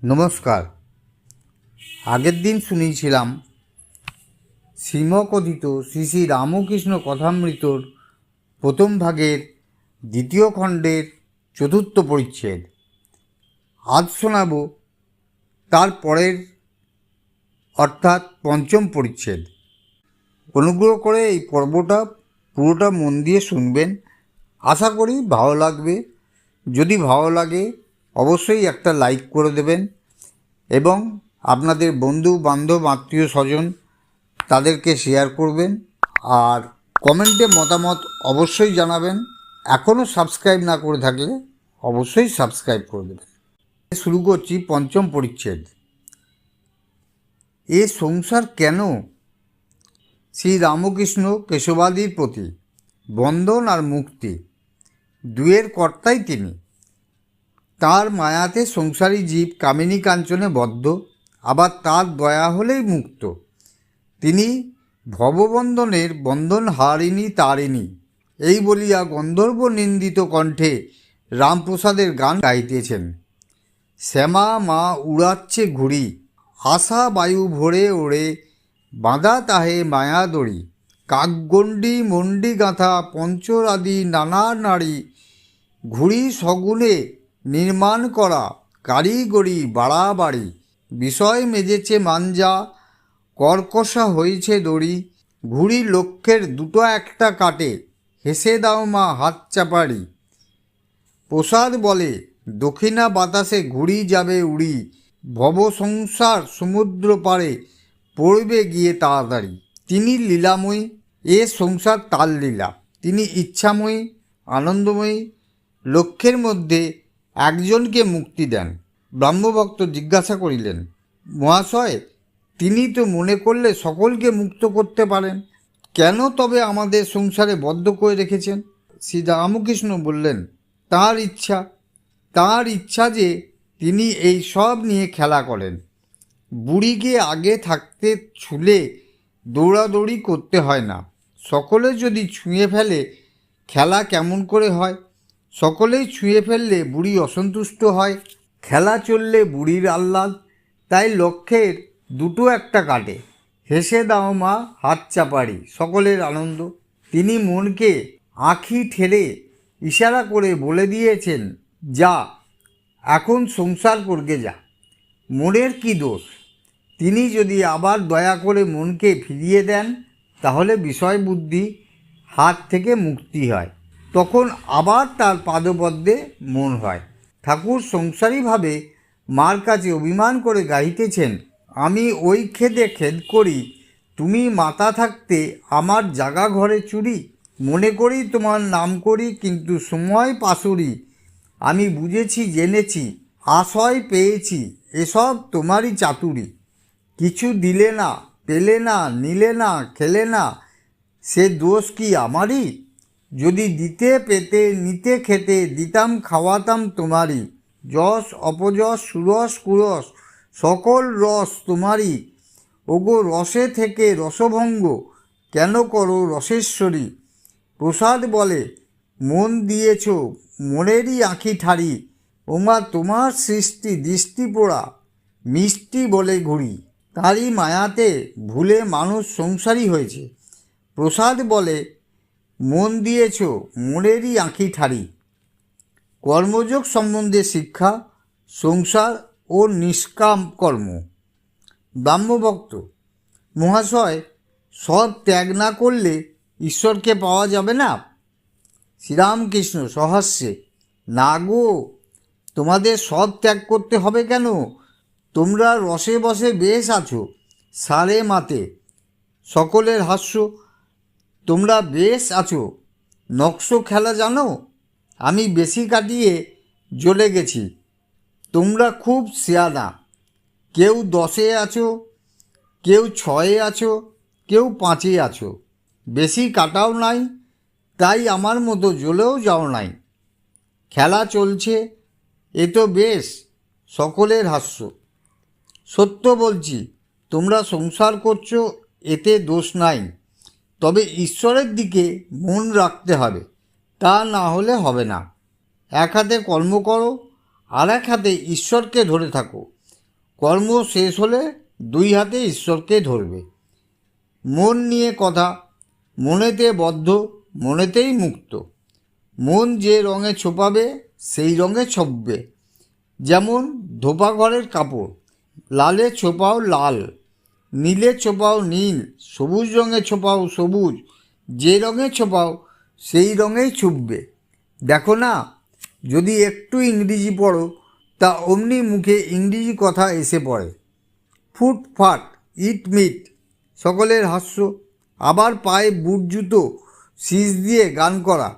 নমস্কার। আগের দিন শুনিয়েছিলাম শ্রীমকথিত শ্রী শ্রী রামকৃষ্ণ কথামৃতর প্রথম ভাগের দ্বিতীয় খণ্ডের চতুর্থ পরিচ্ছেদ। আজ শোনাব তার পরের অর্থাৎ পঞ্চম পরিচ্ছেদ। অনুগ্রহ করে এই পর্বটা পুরোটা মন দিয়ে শুনবেন, আশা করি ভালো লাগবে। যদি ভালো লাগে অবশ্যই একটা লাইক করে দেবেন এবং আপনাদের বন্ধু বান্ধব আত্মীয় স্বজন তাদেরকে শেয়ার করবেন, আর কমেন্টে মতামত অবশ্যই জানাবেন। এখনও সাবস্ক্রাইব না করে থাকলে অবশ্যই সাবস্ক্রাইব করে দেবেন। শুরু করছি পঞ্চম পরিচ্ছেদ। এ সংসার কেন? শ্রী রামকৃষ্ণ কেশবাদির প্রতি বন্ধন আর মুক্তি দুয়ের কর্তাই তিনি। তার মায়াতে সংসারী জীব কামিনী কাঞ্চনে বদ্ধ, আবার তার দয়া হলেই মুক্ত। তিনি ভববন্ধনের বন্ধন হারিনি তারিণী, এই বলিয়া গন্ধর্ব নিন্দিত কণ্ঠে রামপ্রসাদের গান গাইতেছেন। শ্যামা মা উড়াচ্ছে ঘুড়ি, আশা বায়ু ভরে ওড়ে, বাঁধা তাহে মায়া দড়ি, কাকগণ্ডি মন্ডি গাঁথা পঞ্চরাদি নানা নারী, ঘুড়ি সগুণে নির্মাণ করা কারিগরি বাড়াবাড়ি, বিষয় মেজেছে মাঞ্জা কর্কশা হয়েছে দড়ি, ঘুড়ি লক্ষ্যের দুটো একটা কাটে, হেসে দাও মা হাত চাপাড়ি। প্রসাদ বলে দক্ষিণা বাতাসে ঘুড়ি যাবে উড়ি, ভব সংসার সমুদ্র পারে পড়বে গিয়ে তাড়াতাড়ি। তিনি লীলাময়ী, এ সংসার তার লীলা। তিনি ইচ্ছাময়ী, আনন্দময়ী। লক্ষ্যের মধ্যে একজনকে মুক্তি দেন। ব্রহ্মভক্ত জিজ্ঞাসা করিলেন, মহাশয়, তিনি তো মনে করলে সকলকে মুক্ত করতে পারেন, কেন তবে আমাদের সংসারে বদ্ধ করে রেখেছেন? শ্রী রামকৃষ্ণ বললেন, তাঁর ইচ্ছা যে তিনি এই সব নিয়ে খেলা করেন। বুড়িকে আগে থাকতে ছুলে দৌড়াদৌড়ি করতে হয় না। সকলে যদি ছুঁয়ে ফেলে খেলা কেমন করে হয়? সকলেই ছুঁয়ে ফেললে বুড়ি অসন্তুষ্ট হয়। খেলা চললে বুড়ির আহ্লাদ, তাই লক্ষ্যের দুটো একটা কাটে, হেসে দাও মা হাত চাপাড়ি, সকলের আনন্দ। তিনি মনকে আঁখি ঠেলে ইশারা করে বলে দিয়েছেন, যা এখন সংসার করগে যা। মনের কি দোষ? তিনি যদি আবার দয়া করে মনকে ফিরিয়ে দেন তাহলে বিষয় বুদ্ধি হাত থেকে মুক্তি হয়, তখন আবার তার পাদপদ্মে মন হয়। ঠাকুর সংসারীভাবে মার কাছে অভিমান করে গাইতেছেন, আমি ওই খেদে খেদ করি, তুমি মাতা থাকতে আমার জাগা ঘরে চুরি, মনে করি তোমার নাম করি কিন্তু সময় পাশুরি, আমি বুঝেছি জেনেছি আশয় পেয়েছি, এসব তোমারই চাতুরি। কিছু দিলে না, পেলে না, নিলে না, খেলে না, সে দোষ কি আমারই? যদি দিতে পেতে নিতে খেতে, দিতাম খাওয়াতাম তোমারই। যশ অপযশ সুরস কুরস সকল রস তোমারই। ওগো রসে থেকে রসভঙ্গ কেন করো রসেশ্বরী? প্রসাদ বলে মন দিয়েছ মনেরই আঁখি ঠাড়ি, ওমা তোমার সৃষ্টি দৃষ্টি পোড়া মিষ্টি বলে ঘুরি। তারই মায়াতে ভুলে মানুষ সংসারী হয়েছে। প্রসাদ বলে মন দিয়েছ মনেরই আঁখি ঠাড়ি। কর্মযোগ সম্বন্ধে শিক্ষা, সংসার ও নিষ্কাম কর্ম। ব্রাহ্মভক্ত, মহাশয়, সব ত্যাগ না করলে ঈশ্বরকে পাওয়া যাবে না? শ্রীরামকৃষ্ণ সহাস্যে, না গো, তোমাদের সব ত্যাগ করতে হবে কেন? তোমরা রসে বসে বেশ আছো, সারে মাতে। সকলের হাস্য, তোমরা বেশ আছো। নকশ খেলা জানো? আমি বেশি কাটিয়ে জ্বলে গেছি, তোমরা খুব সিয়ানা। কেউ 10-এ আছো, কেউ 6-এ আছো, কেউ 5-এ আছো। বেশি কাটাও নাই, তাই আমার মতো জ্বলেও যাও নাই। খেলা চলছে, এ তো বেশ। সকলের হাস্য। সত্য বলছি, তোমরা সংসার করছো, এতে দোষ নাই, তবে ঈশ্বরের দিকে মন রাখতে হবে, তা না হলে হবে না। এক হাতে কর্ম করো, আর এক হাতে ঈশ্বরকে ধরে থাকো, কর্ম শেষ হলে দুই হাতে ঈশ্বরকে ধরবে। মন নিয়ে কথা, মনেতে বদ্ধ, মনেতেই মুক্ত। মন যে রঙে ছোপাবে সেই রঙে ছোপবে। যেমন ধোপা ঘরের কাপড়, লালে ছোপাও লাল, নীলে ছোপাও নীল, সবুজ রঙে ছোপাও সবুজ। যে রঙে ছোপাও সেই রঙেই ছুপবে। দেখো না, যদি একটু ইংরেজি পড়ো তা অমনি মুখে ইংরেজি কথা এসে পড়ে। ফুটফাট, ইট মিট, সকলের হাস্য। আবার পায়ে বুট জুতো, শীষ দিয়ে গান করা,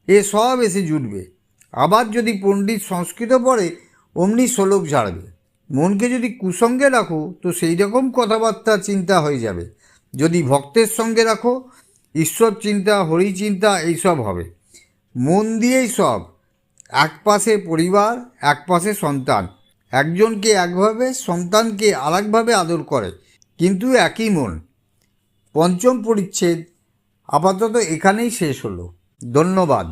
এ সব এসে জুটবে। আবার যদি পণ্ডিত সংস্কৃত পড়ে অমনি শ্লোক ঝাড়বে। মনকে যদি কুসঙ্গে রাখো তো সেই রকম কথাবার্তা চিন্তা হয়ে যাবে। যদি ভক্তের সঙ্গে রাখো, ঈশ্বর চিন্তা, হরি চিন্তা এইসব হবে। মন দিয়েই সব। এক পাশে পরিবার, এক পাশে সন্তান। একজনকে একভাবে, সন্তানকে আরেকভাবে আদর করে, কিন্তু একই মন। পঞ্চম পরিচ্ছেদ আপাতত এখানেই শেষ হলো। ধন্যবাদ।